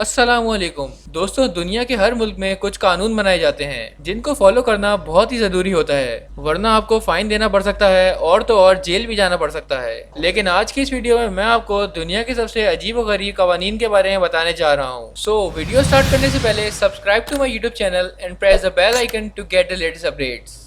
अस्सलामुअलैकुम दोस्तों, दुनिया के हर मुल्क में कुछ कानून बनाए जाते हैं जिनको फॉलो करना बहुत ही ज़रूरी होता है, वरना आपको फाइन देना पड़ सकता है और तो और जेल भी जाना पड़ सकता है। लेकिन आज की इस वीडियो में मैं आपको दुनिया के सबसे अजीब व गरीब कवानीन के बारे में बताने जा रहा हूँ। सो वीडियो स्टार्ट करने से पहले subscribe to my YouTube channel and press the bell icon to get the latest updates.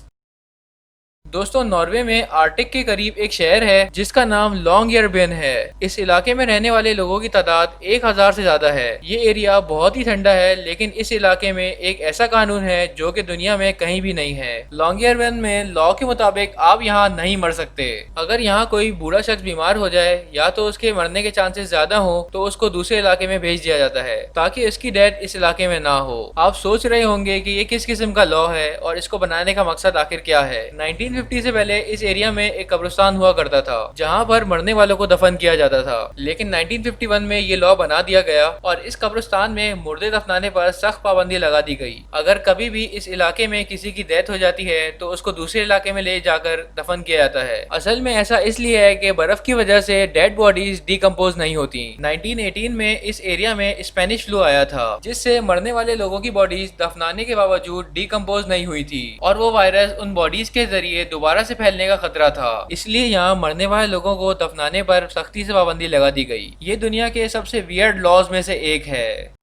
दोस्तों, नॉर्वे में आर्टिक के करीब एक शहर है जिसका नाम लॉन्गयरबेन है। इस इलाके में रहने वाले लोगों की तादाद 1000 से ज्यादा है। ये एरिया बहुत ही ठंडा है, लेकिन इस इलाके में एक ऐसा कानून है जो कि दुनिया में कहीं भी नहीं है। लॉन्गयरबेन में लॉ के मुताबिक आप यहाँ नहीं मर सकते। अगर यहाँ कोई बूढ़ा शख्स बीमार हो जाए या तो उसके मरने के चांसेस ज्यादा हो तो उसको दूसरे इलाके में भेज दिया जाता है ताकि उसकी डेथ इस इलाके में ना हो। आप सोच रहे होंगे कि ये किस किस्म का लॉ है और इसको बनाने का मकसद आखिर क्या है। 1950 से पहले इस एरिया में एक कब्रिस्तान हुआ करता था जहाँ पर मरने वालों को दफन किया जाता था, लेकिन 1951 में ये लॉ बना दिया गया और इस कब्रिस्तान में मुर्दे दफनाने पर सख्त पाबंदी लगा दी गई। अगर कभी भी इस इलाके में किसी की डेथ हो जाती है तो उसको दूसरे इलाके में ले जाकर दफन किया जाता है। असल में ऐसा इसलिए है कि बर्फ की वजह से डेड बॉडीज डिकम्पोज नहीं होती। 1918 में इस एरिया में स्पेनिश फ्लू आया था जिससे मरने वाले लोगों की बॉडीज दफनाने के बावजूद डिकम्पोज नहीं हुई थी और वो वायरस उन बॉडीज के जरिए दोबारा से फैलने का खतरा था। इसलिए यहाँ मरने वाले लोगों को दफनाने पर सख्ती से पाबंदी लगा दी गई। ये दुनिया के सबसे वियर्ड लॉज में से एक है।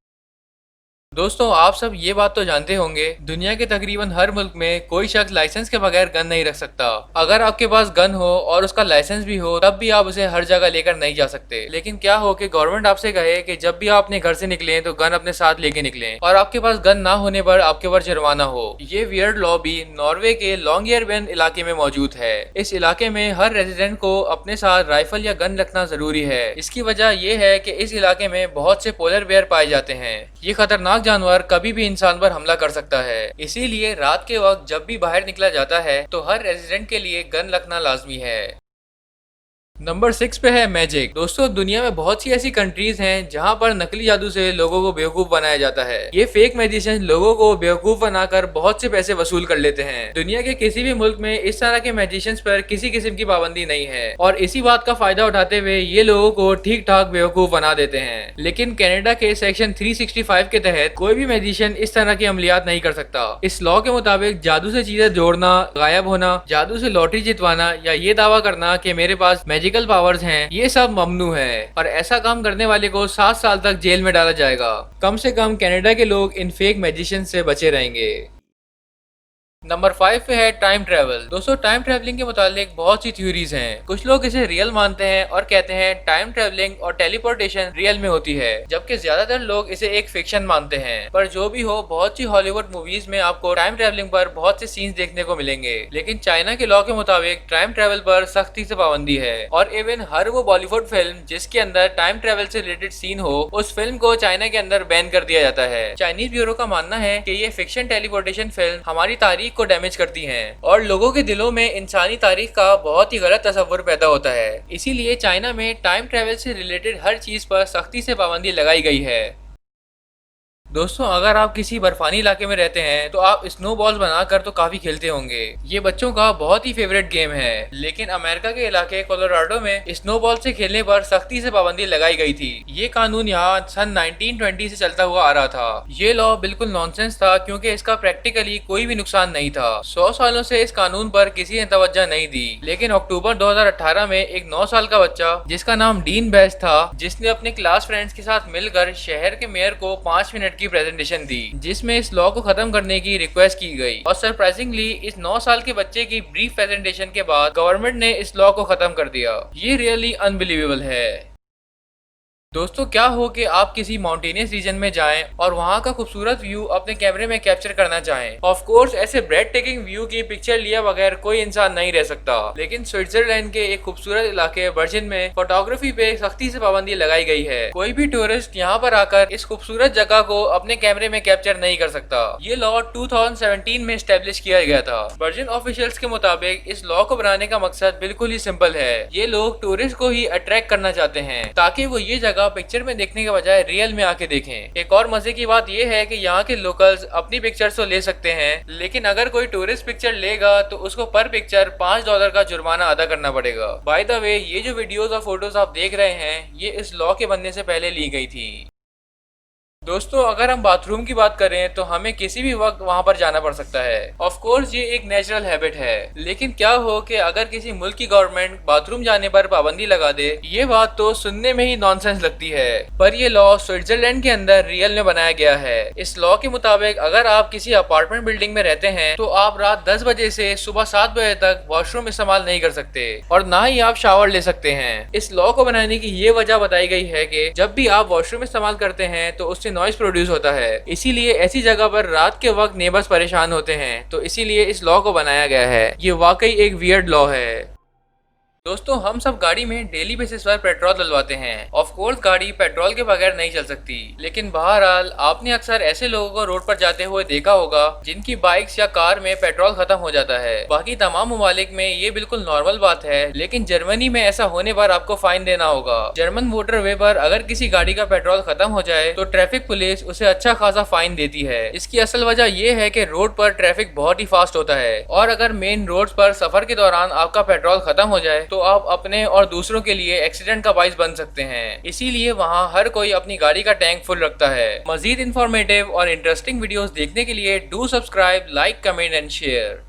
दोस्तों, आप सब ये बात तो जानते होंगे, दुनिया के तकरीबन हर मुल्क में कोई शख्स लाइसेंस के बगैर गन नहीं रख सकता। अगर आपके पास गन हो और उसका लाइसेंस भी हो तब भी आप उसे हर जगह लेकर नहीं जा सकते। लेकिन क्या हो कि गवर्नमेंट आपसे कहे कि जब भी आप अपने घर से निकलें तो गन अपने साथ लेके निकलें और आपके पास गन ना होने पर आपके ऊपर जुर्माना हो। ये वियर्ड लॉ भी नॉर्वे के लॉन्गयरबेन इलाके में मौजूद है। इस इलाके में हर रेजिडेंट को अपने साथ राइफल या गन रखना जरूरी है। इसकी वजह यह है कि इस इलाके में बहुत से पोलर बेयर पाए जाते हैं। ये खतरनाक जानवर कभी भी इंसान पर हमला कर सकता है, इसीलिए रात के वक्त जब भी बाहर निकला जाता है तो हर रेजिडेंट के लिए गन रखना लाजमी है। नंबर 6 पे है मैजिक। दोस्तों, दुनिया में बहुत सी ऐसी कंट्रीज हैं जहां पर नकली जादू से लोगों को बेवकूफ बनाया जाता है। ये फेक मैजिशियन लोगों को बेवकूफ बनाकर बहुत से पैसे वसूल कर लेते हैं। दुनिया के किसी भी मुल्क में इस तरह के मैजिशियंस पर किसी किस्म की पाबंदी नहीं है और इसी बात का फायदा उठाते हुए ये लोगों को ठीक ठाक बेवकूफ बना देते हैं। लेकिन कनाडा के सेक्शन 365 के तहत कोई भी मैजिशियन इस तरह की अमलियात नहीं कर सकता। इस लॉ के मुताबिक जादू से चीजें जोड़ना, गायब होना, जादू से लॉटरी जितवाना या ये दावा करना कि मेरे पास मैजिकल पावर्स हैं, ये सब ममनू है और ऐसा काम करने वाले को 7 साल तक जेल में डाला जाएगा। कम से कम कनाडा के लोग इन फेक मैजिशियन से बचे रहेंगे। नंबर 5 पे है टाइम ट्रेवल। दोस्तों, टाइम ट्रेवलिंग के मुतालिक बहुत सी थ्योरीज हैं। कुछ लोग इसे रियल मानते हैं और कहते हैं टाइम ट्रेवलिंग और टेलीपोर्टेशन रियल में होती है, जबकि ज्यादातर लोग इसे एक फिक्शन मानते हैं। पर जो भी हो, बहुत सी हॉलीवुड मूवीज में आपको टाइम ट्रेवलिंग पर बहुत से सीन्स देखने को मिलेंगे। लेकिन चाइना के लॉ के मुताबिक टाइम ट्रेवल पर सख्ती से पाबंदी है और इवन हर वो बॉलीवुड फिल्म जिसके अंदर टाइम ट्रेवल से रिलेटेड सीन हो, उस फिल्म को चाइना के अंदर बैन कर दिया जाता है। चाइनीज ब्यूरो का मानना है कि ये फिक्शन टेलीपोर्टेशन फिल्म हमारी तारीख को डैमेज करती हैं और लोगों के दिलों में इंसानी तारीख का बहुत ही गलत तस्वुर पैदा होता है। इसीलिए चाइना में टाइम ट्रेवल से रिलेटेड हर चीज पर सख्ती से पाबंदी लगाई गई है। दोस्तों, अगर आप किसी बर्फानी इलाके में रहते हैं तो आप स्नो बॉल्स बनाकर तो काफी खेलते होंगे। ये बच्चों का बहुत ही फेवरेट गेम है, लेकिन अमेरिका के इलाके कोलोराडो में स्नो बॉल से खेलने पर सख्ती से पाबंदी लगाई गई थी। ये कानून यहाँ सन 1920 से चलता हुआ आ रहा था। ये लॉ बिल्कुल नॉनसेंस था क्योंकि इसका प्रैक्टिकली कोई भी नुकसान नहीं था। 100 सालों से इस कानून पर किसी ने तवज्जो नहीं दी, लेकिन अक्टूबर 2018 में एक 9 साल का बच्चा जिसका नाम डीन बेस्ट था, जिसने अपने क्लास फ्रेंड्स के साथ मिलकर शहर के मेयर को 5 मिनट की प्रेजेंटेशन दी जिसमें इस लॉ को खत्म करने की रिक्वेस्ट की गई और सरप्राइजिंगली इस 9 साल के बच्चे की ब्रीफ प्रेजेंटेशन के बाद गवर्नमेंट ने इस लॉ को खत्म कर दिया। ये रियली अनबिलीवेबल है। दोस्तों, क्या हो कि आप किसी माउंटेनियस रीजन में जाएं और वहां का खूबसूरत व्यू अपने कैमरे में कैप्चर करना चाहें। ऑफ कोर्स ऐसे ब्रेड टेकिंग व्यू की पिक्चर लिया बगैर कोई इंसान नहीं रह सकता, लेकिन स्विट्जरलैंड के एक खूबसूरत इलाके वर्जिन में फोटोग्राफी पे सख्ती से पाबंदी लगाई गई है। कोई भी टूरिस्ट यहाँ पर आकर इस खूबसूरत जगह को अपने कैमरे में कैप्चर नहीं कर सकता। ये लॉ 2017 में स्टेब्लिश किया गया था। वर्जिन ऑफिशियल्स के मुताबिक इस लॉ को बनाने का मकसद बिल्कुल ही सिंपल है। ये लोग टूरिस्ट को ही अट्रैक्ट करना चाहते हैं ताकि वो ये जगह पिक्चर में देखने के बजाय रियल में आके देखें। एक और मजे की बात यह है कि यहाँ के लोकल्स अपनी पिक्चर्स तो ले सकते हैं, लेकिन अगर कोई टूरिस्ट पिक्चर लेगा तो उसको पर पिक्चर $5 का जुर्माना अदा करना पड़ेगा। बाय द वे, ये जो वीडियोस और फोटोज आप देख रहे हैं, ये इस लॉ के बनने से पहले ली गई थी। दोस्तों अगर हम बाथरूम की बात करें तो हमें किसी भी वक्त वहां पर जाना पड़ सकता है। ऑफ कोर्स ये एक नेचुरल हैबिट है, लेकिन क्या हो कि अगर किसी मुल्क की गवर्नमेंट बाथरूम जाने पर पाबंदी लगा दे, ये बात तो सुनने में ही नॉनसेंस लगती है, पर ये लॉ स्विट्जरलैंड के अंदर रियल में बनाया गया है। इस लॉ के मुताबिक अगर आप किसी अपार्टमेंट बिल्डिंग में रहते हैं तो आप रात 10 बजे से सुबह 7 बजे तक वॉशरूम इस्तेमाल नहीं कर सकते और ना ही आप शावर ले सकते हैं। इस लॉ को बनाने की ये वजह बताई गई है कि जब भी आप वॉशरूम इस्तेमाल करते हैं तो उससे नॉइस प्रोड्यूस होता है, इसीलिए ऐसी जगह पर रात के वक्त नेबर्स परेशान होते हैं, तो इसीलिए इस लॉ को बनाया गया है। ये वाकई एक वियर्ड लॉ है। दोस्तों हम सब गाड़ी में डेली बेसिस पर पेट्रोल डलवाते हैं। ऑफ कोर्स गाड़ी पेट्रोल के बगैर नहीं चल सकती, लेकिन बहरहाल आपने अक्सर ऐसे लोगों को रोड पर जाते हुए देखा होगा जिनकी बाइक्स या कार में पेट्रोल खत्म हो जाता है। बाकी तमाम ममालिक में ये बिल्कुल नॉर्मल बात है, लेकिन जर्मनी में ऐसा होने पर आपको फाइन देना होगा। जर्मन मोटरवे पर अगर किसी गाड़ी का पेट्रोल खत्म हो जाए तो ट्रैफिक पुलिस उसे अच्छा खासा फाइन देती है। इसकी असल वजह यह है कि रोड पर ट्रैफिक बहुत ही फास्ट होता है और अगर मेन रोड पर सफर के दौरान आपका पेट्रोल खत्म हो जाए तो आप अपने और दूसरों के लिए एक्सीडेंट का बाइस बन सकते हैं। इसीलिए वहाँ हर कोई अपनी गाड़ी का टैंक फुल रखता है। मजीद इंफॉर्मेटिव और इंटरेस्टिंग वीडियोस देखने के लिए do subscribe, like, comment and share.